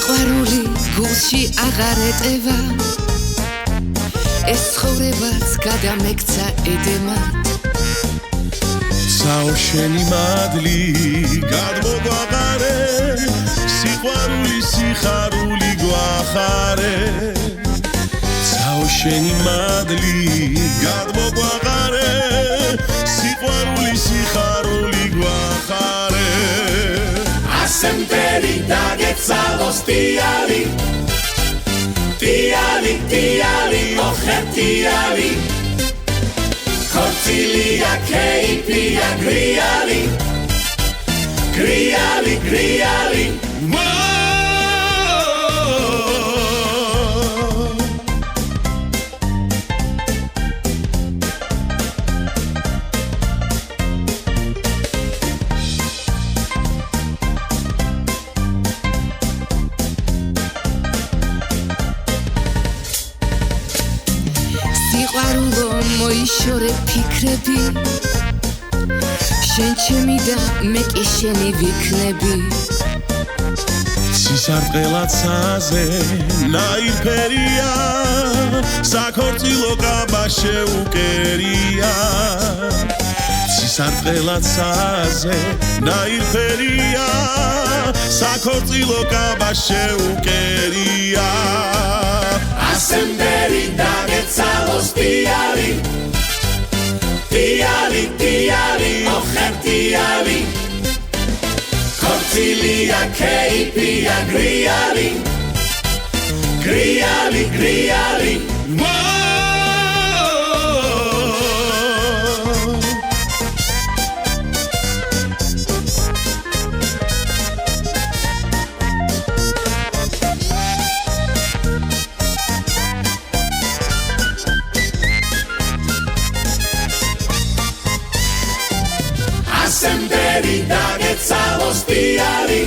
სიყვარული გულში აღარ ეტევა ეს ცხოვრებაც გადამექცა ედემად საო შენი მადლი გადმოგვაყარე სიყვარული სიხარული გვახარე საო შენი მადლი გადმოგვაყარე სიყვარული სიხარული გვახარე ასემდერი დაგეცალოს ტიალი ტიალი ტიალი ოხერ ტიალი ხორცილია ქეიფია გრიალი გრიალი გრიალი სიყვარულო მოიშორე ფიქრები შენ ჩემი და მე კი შენი ვიქნები სისარტყელაცაზე ნაირფერია საქორწილო კაბა შეუკერია სისარტყელაცაზე ნაირფერია საქორწილო კაბა შეუკერია ასემდერი დაგეცალოს ტიალი ტიალი ტიალი ოხერ ტიალი ხორცილია ქეიფია გრიალი გრიალი გრიალი ასემდერი დაგეცალოს ტიალი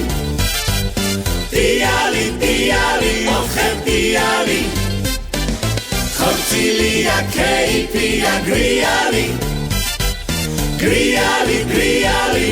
ტიალი ტიალი ოხერ ტიალი ხორცილია ქეიფია გრიალი გრიალი გრიალი